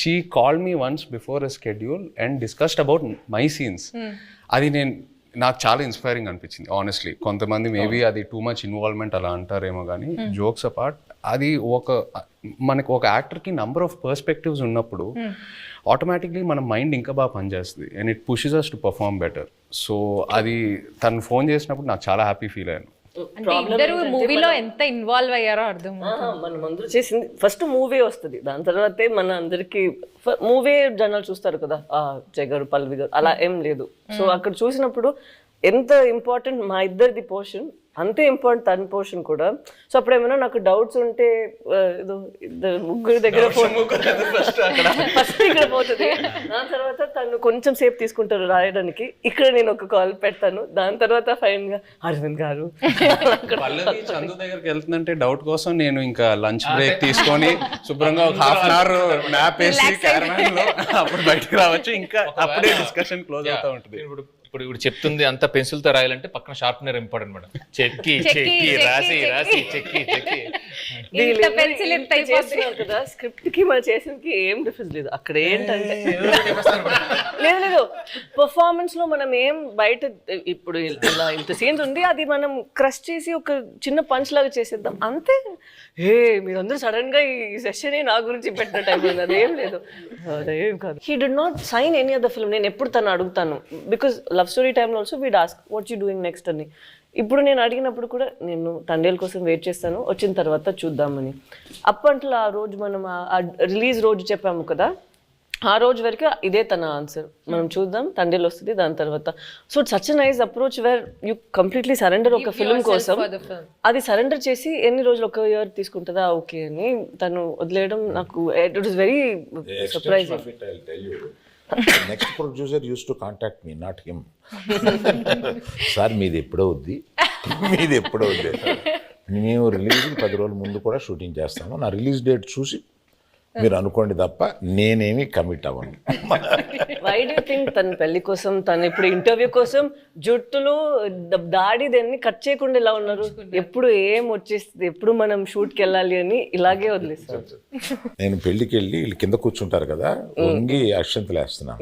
she call me once before a schedule and discussed about my scenes. అది నాకు చాలా ఇన్స్పైరింగ్ అనిపించింది ఆనెస్ట్లీ. కొంతమంది మేబీ అది టూ మచ్ ఇన్వాల్వ్మెంట్ అలా అంటారేమో కానీ జోక్స్ అపార్ట్ అది మనకు ఒక యాక్టర్కి నంబర్ ఆఫ్ పర్స్పెక్టివ్స్ ఉన్నప్పుడు ఆటోమేటిక్లీ మన మైండ్ ఇంకా బాగా పనిచేస్తుంది and it pushes us to perform better. So అది తను ఫోన్ చేసినప్పుడు నాకు చాలా హ్యాపీ ఫీల్ అయ్యాను. అంటే ఇద్దరు మూవీలో ఎంత ఇన్వాల్వ్ అయ్యారో అర్థం. మనం అందరూ చేసింది ఫస్ట్ మూవీ వస్తుంది, దాని తర్వాతే మన అందరికి మూవీ జనాలు చూస్తారు కదా, జయ గారు పల్లవి గారు అలా ఏం లేదు. సో అక్కడ చూసినప్పుడు ఎంత ఇంపార్టెంట్ మా ఇద్దరిది పోర్షన్, అంతే ఇంపార్టెంట్ తన పోర్షన్ కూడా. సో అప్పుడు ఏమైనా నాకు డౌట్స్ ఉంటే ఏదో ముగ్గురు దగ్గర ఫస్ట్ ఇక్కడ పోతుంది, దాని తర్వాత తను కొంచెం సేపు తీసుకుంటారు రాయడానికి, ఇక్కడ నేను ఒక కాల్ పెడతాను, దాని తర్వాత ఫైన్ గా అరవింద్ గారు. పల్లవి చందు దగ్గరికి వెళ్తుందంటే డౌట్ కోసం నేను ఇంకా లంచ్ బ్రేక్ తీసుకొని శుభ్రంగా ఒక హాఫ్ అన్ అవర్ మ్యాప్ వేసి క్యారవాన్ లో అప్పుడు బయటకు రావచ్చు, ఇంకా అప్పుడే డిస్కషన్ క్లోజ్ అవుతా ఉంటుంది. ఇప్పుడు చెప్తుంది అంత పెన్సిల్ తో రాయాలంటే పక్కన షార్ప్నర్ ఇంపార్టెంట్ మేడం. చెక్కి రాసి చెక్కి కదా, స్క్రిప్ట్ కి మనం చేసినకి ఏం డిఫరెన్స్ లేదు. అక్కడ ఏంటంటే లేదు పర్ఫార్మెన్స్ లో మనం ఏం బయట ఇప్పుడు ఇలా ఇంత సీన్స్ ఉంది, అది మనం క్రష్ చేసి ఒక చిన్న పంచ్ లాగా చేసేద్దాం అంతే. మీరందరూ సడన్ గా ఈ సెషన్ నా గురించి పెట్టిన టైం ఉంది, అదేం లేదు, అదేం కాదు. He did not sign any other film. నేను ఎప్పుడు తను అడుగుతాను, బికాస్ లవ్ స్టోరీ టైంలో also we'd ask what you doing next అని. ఇప్పుడు నేను అడిగినప్పుడు కూడా నేను తండేల కోసం వెయిట్ చేస్తాను, వచ్చిన తర్వాత చూద్దామని. అప్పట్లో ఆ రోజు మనం రిలీజ్ రోజు చెప్పాము కదా, ఆ రోజు వరకు ఇదే తన ఆన్సర్, మనం చూద్దాం తండేలు వస్తుంది దాని తర్వాత. So such a nice approach where you completely surrender ఒక ఫిల్మ్ కోసం. అది సరెండర్ చేసి ఎన్ని రోజులు, ఒక ఇయర్ తీసుకుంటుందా ఓకే అని తను వదిలేయడం నాకు it was very surprising. Next producer use to contact me, not him. Sir మీది ఎప్పుడో వద్ది, మేము రిలీజ్ 10 రోజుల ముందు కూడా షూటింగ్ చేస్తాము, నా రిలీజ్ డేట్ చూసి మీరు అనుకోండి తప్ప నేనేమి కమిట్ అవ్వను. వై డూ థింక్ తన పెళ్లి కోసం, తను ఇప్పుడు ఇంటర్వ్యూ కోసం జుట్టులు దాడి దాన్ని కట్ చేయకుండా ఇలా ఉన్నారు? ఎప్పుడు ఏం వచ్చేస్తుంది, ఎప్పుడు మనం షూట్కి వెళ్ళాలి అని ఇలాగే వదిలేస్తారు. నేను పెళ్లికి వెళ్ళి వీళ్ళు కింద కూర్చుంటారు కదా, వంగి అక్షంతలు వేస్తున్నా,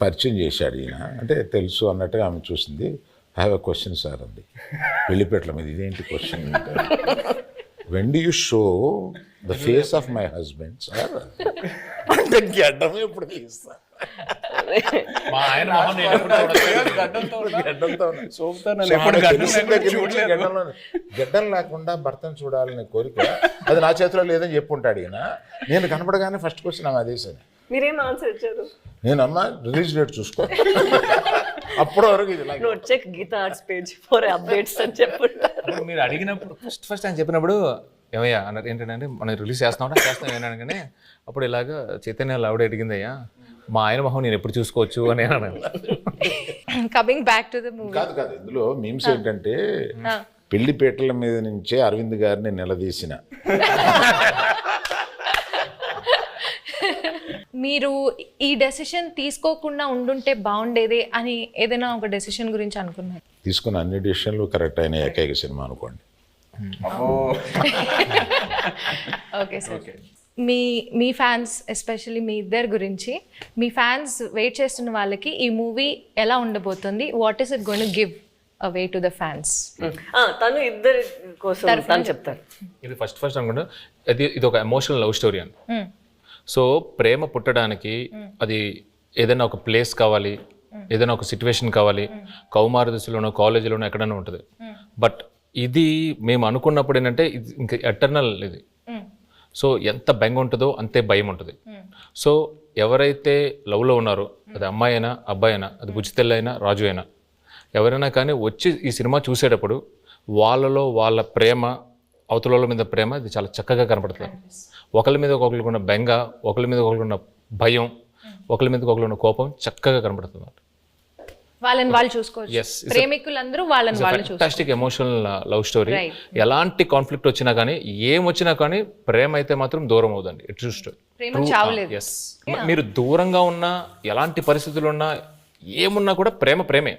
పరిచయం చేశాడు ఈయన, అంటే తెలుసు అన్నట్టుగా ఆమె చూసింది. I have a question sir అంది, పెళ్లిపేటల మీద. ఇదేంటి క్వశ్చన్ అంటే, when do you show the face of my husband, sir? అంటే గడ్డం ఎప్పుడు తీస్తా, గడ్డం లేకుండా భర్తను చూడాలనే కోరిక అది నా చేతిలో లేదని చెప్పుంటాడు ఈయన. నేను కనపడగానే ఫస్ట్ క్వశ్చన్ ఆమె అదే సార్. మీరేం ఆన్సర్ ఇచ్చారు? నేను అమ్మ రిలీజ్ డేట్ చూసుకో, అప్పటి వరకు ఇది check Geetha Arts page for updates అని చెప్పుంటారు. మీరు అడిగినప్పుడు ఫస్ట్ ఆయన చెప్పినప్పుడు ఏమయ్యా అన్నారు, ఏంటంటే మనం రిలీజ్ చేస్తాం ఏమన్నాను కానీ, అప్పుడు ఇలాగా చైతన్య ఆవిడ అడిగిందయ్యా మా ఆయన మొహం నేను ఎప్పుడు చూసుకోవచ్చు అని అన్నాను. Coming back to the movie. కాదు ఇందులో మీమ్స్ ఏంటంటే, పెళ్లిపేటల మీద నుంచే అరవింద్ గారిని నిలదీసిన. మీరు ఈ డెసిషన్ తీసుకోకుండా ఉండుంటే బాగుండేది అని ఏదైనా ఒక డెసిషన్ గురించి అనుకున్నారు? తీసుకున్న అన్ని డిసిషన్లు కరెక్ట్ అయిన ఏకైక సినిమా అనుకోండి. ఓకే సార్, మీ ఫ్యాన్స్ ఎస్పెషల్లీ మీ ఇద్దరి గురించి, మీ ఫ్యాన్స్ వెయిట్ చేస్తున్న వాళ్ళకి ఈ మూవీ ఎలా ఉండబోతుంది, what is it going to give away to the fans? తను ఇద్దరి కోసం తను చెప్తారు. ఇది ఫస్ట్ అనుకుంటా ఇది ఒక ఎమోషనల్ లవ్ స్టోరీ అని. సో ప్రేమ పుట్టడానికి అది ఏదైనా ఒక ప్లేస్ కావాలి, ఏదైనా ఒక సిచ్యువేషన్ కావాలి, కౌమార దశలోనో కాలేజీలోనో ఎక్కడైనా ఉంటుంది. బట్ ఇది మేము అనుకున్నప్పుడు ఏంటంటే ఇది ఇంకా ఎటర్నల్ ఇది. సో ఎంత బెంగ ఉంటుందో అంతే భయం ఉంటుంది. సో ఎవరైతే లవ్లో ఉన్నారో, అది అమ్మాయి అయినా అబ్బాయి అయినా, అది బుజ్జితెల్లి అయినా రాజు అయినా, ఎవరైనా కానీ వచ్చి ఈ సినిమా చూసేటప్పుడు వాళ్ళలో వాళ్ళ ప్రేమ, అవతల మీద ప్రేమ ఇది చాలా చక్కగా కనపడుతుంది. ఒకరి మీద ఒకరికి ఉన్న బెంగ, ఒకరి మీద ఒకరికి ఉన్న భయం, ఒకరి మీద ఒకరికి ఉన్న కోపం చక్కగా కనపడుతుంది. వాళ్ళని వాళ్ళు చూసుకోవచ్చు, ప్రేమికులందరూ వాళ్ళని వాళ్ళు చూసుకోవచ్చు. Fantastic emotional love story. ఎలాంటి కాన్ఫ్లిక్ట్ వచ్చినా కానీ, ఏం వచ్చినా కానీ ప్రేమ అయితే మాత్రం దూరం అవుదండి. ఇట్స్ ప్రేమ చావలేదు. ఎస్, మీరు దూరంగా ఉన్నా, ఎలాంటి పరిస్థితులు ఉన్నా, ఏమున్నా కూడా ప్రేమే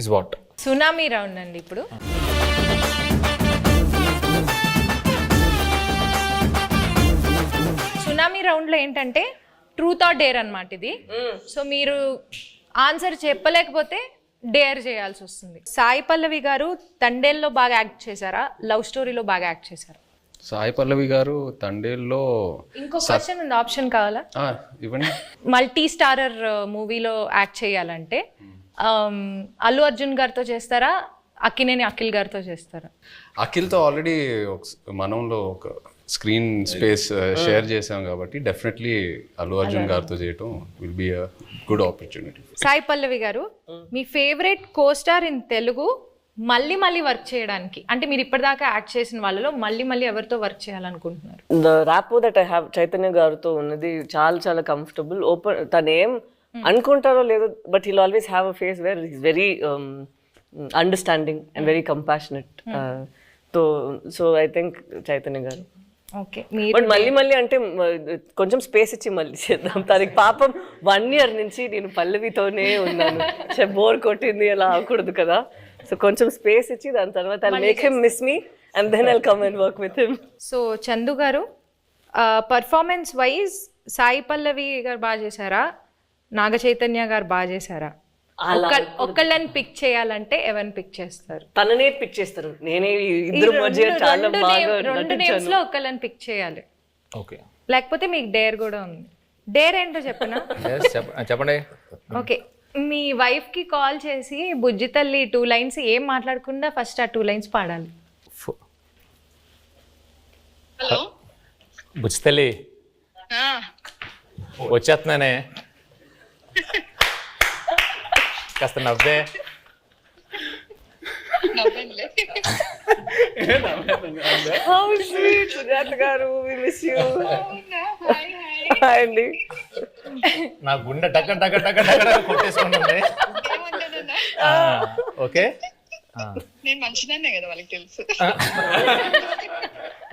ఇస్ వాట్. సునామీ రౌండ్ అండి ఇప్పుడు. సునామీ రౌండ్లో ఏంటంటే ట్రూత్ ఆర్ డేర్ అన్నమాట ఇది. సో మీరు ఆన్సర్ చెప్పలేకపోతే డేర్ చేయాల్సి వస్తుంది. సాయి పల్లవి గారు తండేల్లో బాగా యాక్ట్ చేశారా, లవ్ స్టోరీలో బాగా యాక్ట్ చేశారా? సాయి పల్లవి గారు తండేల్లో ఇంకో క్వశ్చన్ ఉంది, ఆప్షన్ కావాలా? ఇవ్వండి. మల్టీ స్టారర్ మూవీలో యాక్ట్ చేయాలంటే అల్లు అర్జున్ గారితో చేస్తారా, అక్కినేని అఖిల్ గారితో చేస్తారా? అఖిల్తో ఆల్రెడీ మనంలో ఒక స్క్రీన్ స్పేస్ షేర్ చేసాం కాబట్టి డెఫినెట్లీ అల్లు అర్జున్ గారితో చేయటం will be a good opportunity. Sai Pallavi గారు, మీ favourite co star in Telugu మళ్ళీ వర్క్ చేయడానికి, అంటే మీరు ఇప్పటిదాకా యాక్ట్ చేసిన వాళ్ళలో మళ్ళీ ఎవరితో వర్క్ చేయాలనుకుంటున్నారు? The rapport that I have Chaitanya గారితో ఉన్నది చాలా కంఫర్టబుల్. ఓపెన్, తను ఏం అనుకుంటారో లేదో, but he'll always have a face where is very understanding and very compassionate. So I think Chaitanya గారు. ఓకే, బట్ మళ్ళీ అంటే కొంచెం స్పేస్ ఇచ్చి మళ్ళీ చేద్దాం. తనకి పాపం 1 year నుంచి నేను పల్లవితోనే ఉన్నాను, బోర్ కొట్టింది, అలా అవ్వకూడదు కదా. సో కొంచెం స్పేస్ ఇచ్చి దాని తర్వాత I'll make him miss me and then I'll come and work with him. So Chandu గారు, పర్ఫార్మెన్స్ వైజ్ సాయి పల్లవి గారు బాగా చేశారా, నాగ చైతన్య గారు బాగా చేశారా? ఒక్కళ్ళని పిక్ చేయాలంటే ఎవరిని పిక్ చేస్తారు? తననే పిక్ చేస్తారు. నేనే ఇద్దరు మధ్య చాలా బాగా రెండు నేమ్స్ లో ఒక్కళ్ళని పిక్ చేయాలి. ఓకే, లేకపోతే మీకు డేర్ కూడా ఉంది. డేర్ ఏంటో చెప్పనా? చెప్పండి. ఓకే, మీ వైఫ్ కి కాల్ చేసి బుజ్జి తల్లి 2 lines ఏం మాట్లాడకుండా ఫస్ట్ ఆ 2 lines పాడాలి. హలో బుజ్జితల్లి వచ్చేస్తున్నానే, కాస్త నవ్వే. How sweet, సుజాత గారు, we miss you. Hi అండి. నా గుండె టక కొట్టేసుకుంటుంది. ఓకే, నేను మంచిదాన్నే కదా వాళ్ళకి తెలుసు.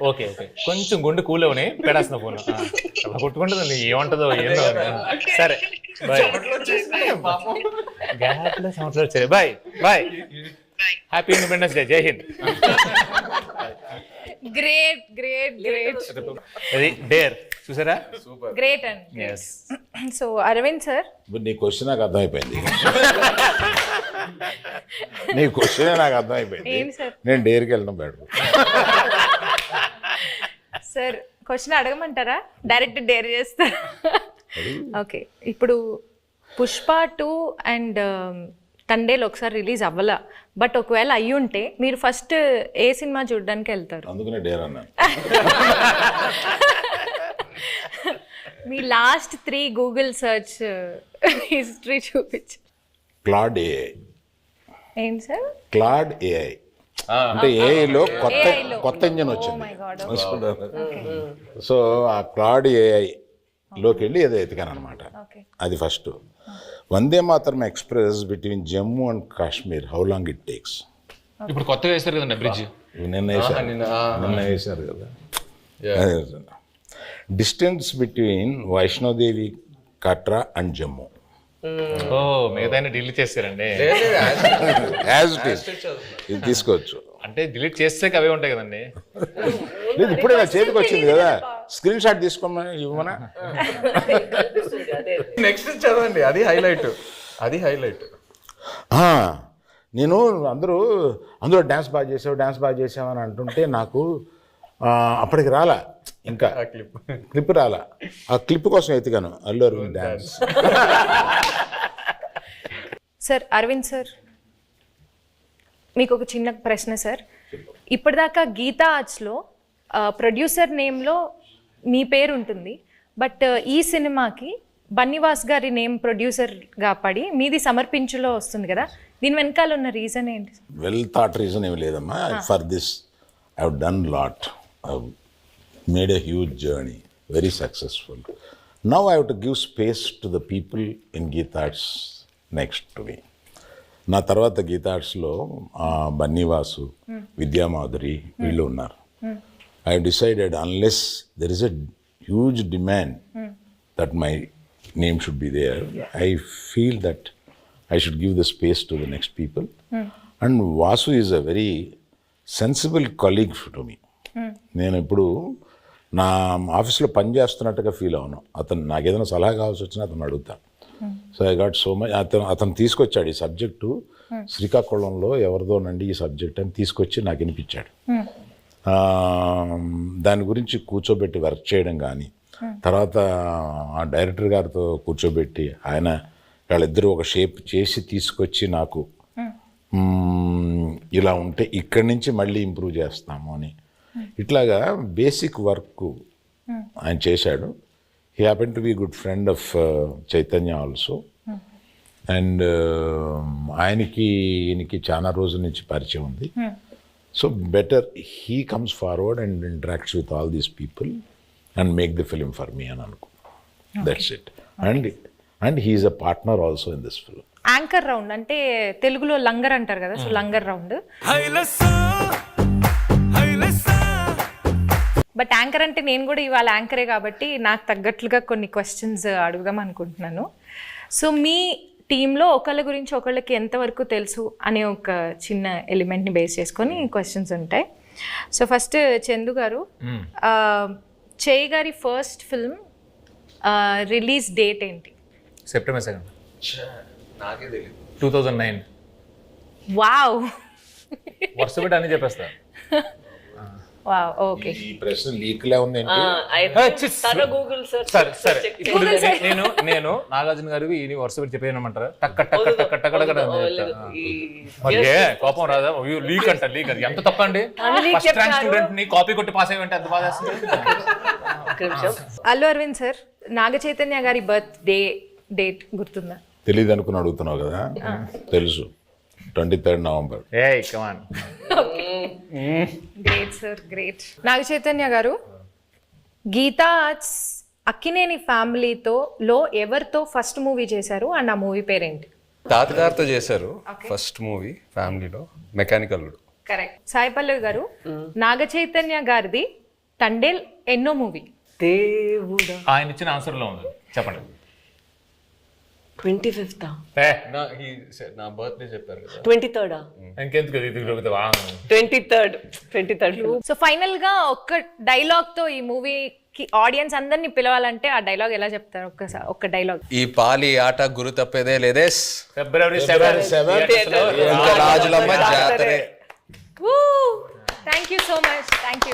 ఓకే, కొంచెం గుండె కూల్ అవని పెడేస్తున్నా ఫోన్. అలా కొట్టుకుంటుంది, ఏమంటుందో ఏందో. సరే, బాయ్. గ్యాప్లో సంవత్సరాలు వచ్చాయి. బాయ్. Happy independence day. జై హింద్. గ్రేట్. అది డేర్ చూసారా? గ్రేట్ అండి. సో అరవింద్ సార్, నీ క్వశ్చన్ నాకు అర్థమైపోయింది. నీ క్వశ్చనే నాకు అర్థమైపోయింది. ఏంటి సార్? నేను డేర్కి వెళ్ళడం బెటర్. సార్ క్వశ్చన్ అడగమంటారా, డైరెక్ట్ డేర్ చేస్తారా? ఓకే, ఇప్పుడు పుష్ప 2 అండ్ తండేలు ఒకసారి రిలీజ్ అవ్వాల, బట్ ఒకవేళ అయ్యి ఉంటే మీరు ఫస్ట్ ఏ సినిమా చూడడానికి వెళ్తారు? అందుకనే డేర్ అన్నాను. మీ లాస్ట్ 3 గూగుల్ సర్చ్ హిస్టరీ చూపించు. Claude AI. ఏంటి సార్? క్లాడ్ ఏఐ అంటే ఏఐలో కొత్త ఇంజన్ వచ్చింది. సో ఆ క్లాడ్ ఏఐ లోకి వెళ్ళి ఏదో ఎతికాను అనమాట. అది first. Vande Mataram express between Jammu and Kashmir, how long it takes? ఇప్పుడు కొత్తగా వేస్తారు కదండి బ్రిడ్జ్. నిన్న వేశారు కదా. Distance between Vaishno Devi Katra and Jammu ఓ మిగతా డిలీట్ చేస్తారండి. యాజ్ ఇట్ ఈస్ ఇది తీసుకోవచ్చు. అంటే డిలీట్ చేస్తే అవే ఉంటాయి కదండి. లేదు ఇప్పుడే నా చేతికి వచ్చింది కదా, స్క్రీన్ షాట్ తీసుకోమని ఇవ్వమనా. నెక్స్ట్ చదవండి, అది హైలైట్. నేను అందులో డ్యాన్స్ బాగా చేసావు అని అంటుంటే నాకు అప్పటికి రాలా, ఇంకా క్లిప్ రాలా. ఆ క్లిప్ కోసం ఎత్తిగాను Allu Aravind dance. Sir Aravind sir, మీకు ఒక చిన్న ప్రశ్న సార్. ఇప్పటిదాకా గీతా ఆర్ట్స్లో ప్రొడ్యూసర్ నేమ్లో మీ పేరు ఉంటుంది, బట్ ఈ సినిమాకి బన్నీవాస్ గారి నేమ్ ప్రొడ్యూసర్గా పడి మీది సమర్పించులో వస్తుంది కదా, దీని వెనకాల ఉన్న రీజన్ ఏంటి? వెల్ థాట్ రీజన్ ఏమి లేదమ్మా. For this I have done lot, I made a huge journey, very successful. Now I have to give space to the people in Geetha Arts next to me. నా తర్వాత గీతా ఆర్ట్స్లో బన్నీవాసు, విద్యామాధురి వీళ్ళు ఉన్నారు. I decided unless there is a huge demand that my name should be there. I feel that I should give the space to the next people. And Vasu is a very sensible colleague to me. నేను ఇప్పుడు నా ఆఫీస్లో పనిచేస్తున్నట్టుగా feel అవును. అతను నాకు ఏదైనా సలహా కావాల్సి వచ్చినా అతను అడుగుతాను. So I got so much. అతను తీసుకొచ్చాడు ఈ సబ్జెక్టు, శ్రీకాకుళంలో ఎవరిదోనండి ఈ సబ్జెక్ట్ అని తీసుకొచ్చి నాకు వినిపించాడు. దాని గురించి కూర్చోబెట్టి వర్క్ చేయడం కానీ, తర్వాత ఆ డైరెక్టర్ గారితో కూర్చోబెట్టి ఆయన వాళ్ళిద్దరూ ఒక షేప్ చేసి తీసుకొచ్చి నాకు ఇలా ఉంటే ఇక్కడి నుంచి మళ్ళీ ఇంప్రూవ్ చేస్తాము అని ఇట్లాగా బేసిక్ వర్క్ ఆయన చేశాడు. He happen to be good friend of Chaitanya also. And ఈయనకి చాలా రోజుల నుంచి పరిచయం ఉంది. So better he comes forward and interacts with all these people and make the film for me and Anku. That's it. And he is a partner also in this film. Anchor round అంటే తెలుగులో లంగర్ అంటారు కదా, so langar round. But anchor అంటే నేను కూడా ఇవాళ యాంకరే కాబట్టి నాకు తగ్గట్లుగా కొన్ని క్వశ్చన్స్ అడుగుదాం అనుకుంటున్నాను. సో మీ టీంలో ఒకళ్ళ గురించి ఒకళ్ళకి ఎంతవరకు తెలుసు అనే ఒక చిన్న ఎలిమెంట్ని బేస్ చేసుకొని క్వశ్చన్స్ ఉంటాయి. సో ఫస్ట్ చందు గారు, చేయి గారి ఫస్ట్ ఫిల్మ్ రిలీజ్ డేట్ ఏంటి? September 2nd, 2009. వావ్, వరుస పెట్టి అని చెప్పేస్తా. Wow, okay. ఈ ప్రశ్న లీక్లా ఉంది గూగుల్ సరే ఇప్పుడు నేను నాగార్జున గారు ఈ వరుస పెట్టి చెప్పేయమంటారా? టక్క టక్క టక్క టక్క మరి కోపం రాదా? లీక్ అంట, లీక్ అది ఎంత తప్ప అండి. ఫస్ట్ ర్యాంక్ స్టూడెంట్ ని కాపీ కొట్టి పాస్ అయ్యంటే ఎంత బాధ వేస్తుంది. అల్లు అరవింద్ సార్, నాగ చైతన్య గారి బర్త్ డేట్ గుర్తుందా? తెలియదు అనుకుని అడుగుతున్నావు కదా, తెలుసు. 23rd November. ఏయ్ come on. Great sir, great. Naga Chaitanya గారు, గీతా ఆర్ట్స్ అక్కినేని ఫ్యామిలీతో ఎవరితో ఫస్ట్ మూవీ చేశారు అండ్ ఆ మూవీ పేరేంటి? తాతగారితో చేశారు ఫస్ట్ మూవీ ఫ్యామిలీలో, మెకానికల్. కరెక్ట్. సాయి పల్లవి గారు, నాగ చైతన్య గారిది తండేల్ ఎన్నో మూవీ? దేవుడా, ఆయన ఇచ్చిన ఆన్సర్ లో ఉంది, చెప్పండి. 25th, నా బర్త్డే చెప్పారు కదా, 23rd, ఇంకెందుకు 23rd. సో ఫైనల్ గా ఒక్క డైలాగ్ తో ఈ మూవీకి ఆడియన్స్ అందరినీ పిలవాలంటే ఆ డైలాగ్ ఎలా చెప్తారు? ఒక్క డైలాగ్. ఈ పాలి ఆట గురు తప్పేదే లేదేస్, February 7th రాజులమ్మ జాతరే. Thank you so much, thank you.